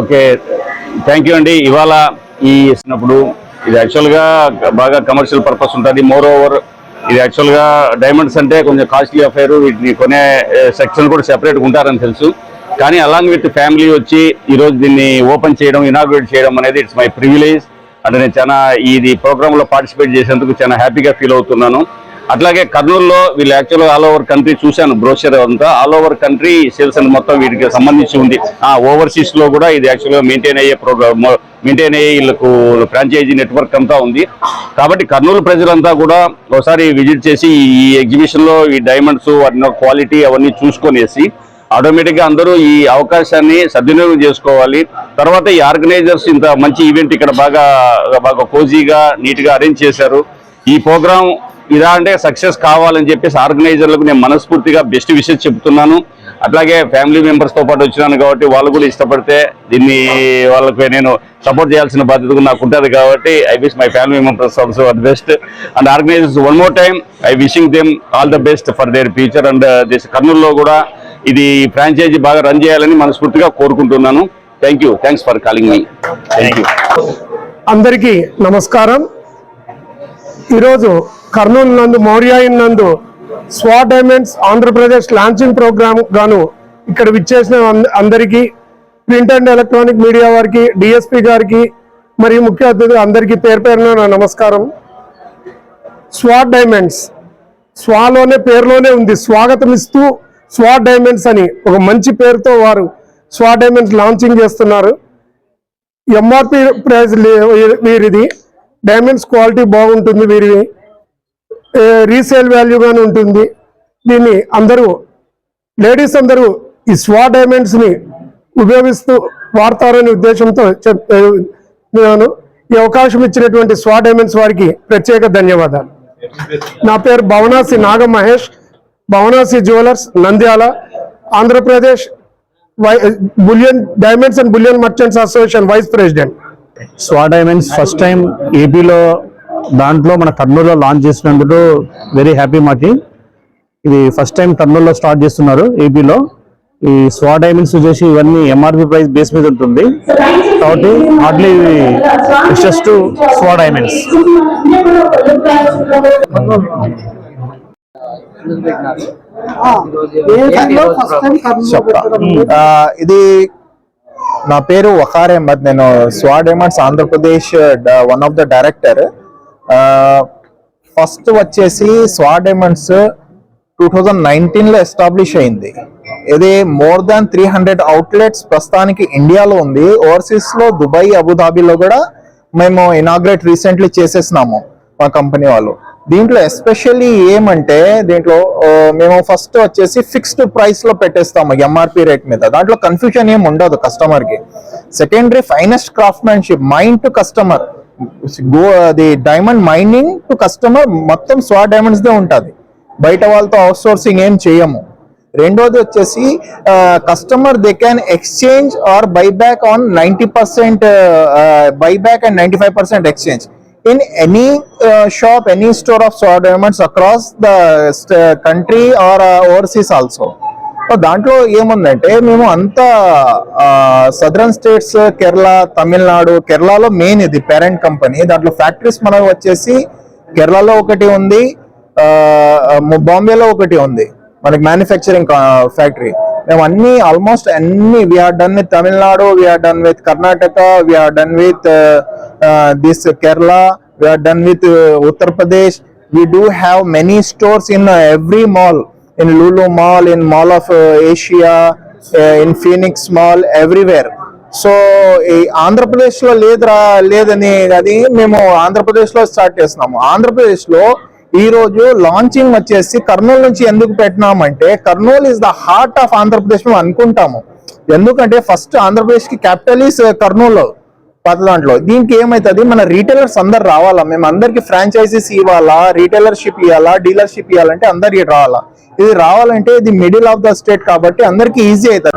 Okay, thank you అండి. ఇవాళ ఈ ఇచ్చినప్పుడు ఇది యాక్చువల్గా బాగా కమర్షియల్ పర్పస్ ఉంటుంది. మోర్ ఓవర్ ఇది యాక్చువల్గా డైమండ్స్ అంటే కొంచెం కాస్ట్లీ అఫైర్, వీటిని కొనే సెక్షన్ కూడా సెపరేట్గా ఉంటారని తెలుసు. కానీ అలాంగ్ విత్ ఫ్యామిలీ వచ్చి ఈరోజు దీన్ని ఓపెన్ చేయడం, ఇనాగ్రేట్ చేయడం అనేది ఇట్స్ మై ప్రివిలేజ్. అంటే నేను చాలా ఇది ప్రోగ్రాంలో పార్టిసిపేట్ చేసేందుకు చాలా హ్యాపీగా ఫీల్ అవుతున్నాను. అట్లాగే కర్నూలులో వీళ్ళు యాక్చువల్గా ఆల్ ఓవర్ కంట్రీ చూశాను, బ్రోషర్ అంతా ఆల్ ఓవర్ కంట్రీ సేల్స్ అని మొత్తం వీటికి సంబంధించి ఉంది. ఓవర్సీస్ లో కూడా ఇది యాక్చువల్గా మెయింటైన్ అయ్యే ప్రోగ్రామ్, మెయింటైన్ అయ్యే వీళ్ళకు ఫ్రాంచైజీ నెట్వర్క్ అంతా ఉంది. కాబట్టి కర్నూలు ప్రజలంతా కూడా ఒకసారి విజిట్ చేసి ఈ ఎగ్జిబిషన్ లో ఈ డైమండ్స్ వాటి క్వాలిటీ అవన్నీ చూసుకొనేసి ఆటోమేటిక్గా అందరూ ఈ అవకాశాన్ని సద్వినియోగం చేసుకోవాలి. తర్వాత ఈ ఆర్గనైజర్స్ ఇంత మంచి ఈవెంట్ ఇక్కడ బాగా కోజీగా నీట్గా అరేంజ్ చేశారు. ఈ ప్రోగ్రాం ఇలా అంటే సక్సెస్ కావాలని చెప్పేసి ఆర్గనైజర్లకు నేను మనస్ఫూర్తిగా బెస్ట్ విషెస్ చెప్తున్నాను. అట్లాగే ఫ్యామిలీ మెంబర్స్తో పాటు వచ్చినాను కాబట్టి వాళ్ళు కూడా ఇష్టపడితే దీన్ని వాళ్ళకి నేను సపోర్ట్ చేయాల్సిన బాధ్యత నాకు ఉంటుంది. కాబట్టి I wish my family members also the best and organisers one more time I wishing them all the best for their future. And this కర్నూలులో కూడా ఇది ఫ్రాంచైజీ బాగా రన్ చేయాలని మనస్ఫూర్తిగా కోరుకుంటున్నాను. Thank you, thanks for calling me. Thank you. అందరికీ నమస్కారం. ఈరోజు కర్నూలు నందు మౌర్య నందు స్వా డైమండ్స్ ఆంధ్రప్రదేశ్ లాంచింగ్ ప్రోగ్రామ్ గాను ఇక్కడ విచ్చేసిన అందరికీ, ప్రింట్ అండ్ ఎలక్ట్రానిక్ మీడియా వారికి, డిఎస్పీ గారికి మరియు ముఖ్య అతిథులు అందరికీ పేరు పేరున నా నమస్కారం. స్వా డైమండ్స్ స్వాలోనే పేరులోనే ఉంది, స్వాగతం ఇస్తూ స్వా డైమండ్స్ అని ఒక మంచి పేరుతో వారు స్వా డైమండ్స్ లాంచింగ్ చేస్తున్నారు. ఎంఆర్పి ప్రైస్ వీరిది, డైమండ్స్ క్వాలిటీ బాగుంటుంది, వీరివి రీసేల్ వాల్యూగానే ఉంటుంది. దీన్ని అందరూ లేడీస్ అందరూ ఈ స్వా డైమండ్స్ని ఉపయోగిస్తూ వాడతారనే ఉద్దేశంతో నేను ఈ అవకాశం ఇచ్చినటువంటి స్వా డైమండ్స్ వారికి ప్రత్యేక ధన్యవాదాలు. నా పేరు Bhavanasi Naga Mahesh, Bhavanasi jewellers, Nandyal, Andhra Pradesh bullion diamonds and bullion merchants association vice president. Swa diamonds first time ఏపీలో దాంట్లో మన కర్నూలులో లాంచ్ చేసినందుకు వెరీ హ్యాపీ. మాకి ఇది ఫస్ట్ టైం కర్నూలులో స్టార్ట్ చేస్తున్నారు ఏపీలో. ఈ స్వా డైమండ్స్ వచ్చేసి ఇవన్నీ ఎంఆర్పి ప్రైస్ బేస్ మీద ఉంటుంది కాబట్టి హార్డ్లీ విషెస్ టు స్వా డైమండ్స్. ఇది నా పేరు వకార్ అహ్మద్, నేను స్వా diamonds Andhra Pradesh one of the director. First వచ్చేసి స్వా డైమండ్స్ 2019లో ఎస్టాబ్లిష్ అయింది. ఇది మోర్ దాన్ 300 అవుట్లెట్స్ ప్రస్తుతానికి ఇండియాలో ఉంది. ఓవర్సీస్ లో దుబాయ్, అబుదాబిలో కూడా మేము ఇనాగ్రేట్ రీసెంట్లీ చేసేసినాము మా కంపెనీ వాళ్ళు. దీంట్లో ఎస్పెషల్లీ ఏమంటే దీంట్లో మేము ఫస్ట్ వచ్చేసి ఫిక్స్డ్ ప్రైస్ లో పెట్టేస్తాము ఎంఆర్పి రేట్ మీద. దాంట్లో కన్ఫ్యూజన్ ఏమి ఉండదు కస్టమర్ కి. Secondary finest craftsmanship, mind to customer, అది డైమండ్ మైనింగ్ టు కస్టమర్ మొత్తం స్వా డైమండ్స్ దే ఉంటుంది. బయట వాళ్ళతో అవుట్ సోర్సింగ్ ఏం చేయము. రెండోది వచ్చేసి customer they can exchange are buyback on 90% buyback and 95% exchange in any shop, any store of Swaa Diamonds across the country or overseas also. So దాంట్లో ఏముందంటే మేము అంతా సదరన్ స్టేట్స్, కేరళ, తమిళనాడు, కేరళలో మెయిన్ ఇది పేరెంట్ కంపెనీ. దాంట్లో ఫ్యాక్టరీస్ మనకు వచ్చేసి కేరళలో ఒకటి ఉంది, బాంబేలో ఒకటి ఉంది మనకి మ్యానుఫ్యాక్చరింగ్ ఫ్యాక్టరీ. మేము అన్ని ఆల్మోస్ట్ అన్ని we're done with Tamil Nadu, we're done with Karnataka, we're done with this Kerala, we're done with Uttar Pradesh. We do have many stores in every mall, in Lulu Mall, in Mall of Asia, in Phoenix Mall, everywhere. So ఈ ఆంధ్రప్రదేశ్లో లేదని అది మేము ఆంధ్రప్రదేశ్లో start చేస్తున్నాము. ఆంధ్రప్రదేశ్లో ఈ రోజు లాంచింగ్ వచ్చేసి కర్నూలు నుంచి ఎందుకు పెట్టినామంటే Kurnool is the heart of Andhra Pradesh మేము అనుకుంటాము. ఎందుకంటే ఫస్ట్ ఆంధ్రప్రదేశ్ కి క్యాపిటల్ ఈస్ కర్నూలు పాత దాంట్లో. దీనికి ఏమైతుంది, మన రీటైలర్స్ అందరు రావాలా, మేము అందరికి ఫ్రాంచైజీస్ ఇవ్వాలా, రీటైలర్షిప్ ఇవ్వాలా, డీలర్షిప్ ఇవ్వాలంటే అందరికి రావాలా. ఇది రావాలంటే ఇది మిడిల్ ఆఫ్ ద స్టేట్ కాబట్టి అందరికి ఈజీ అవుతుంది.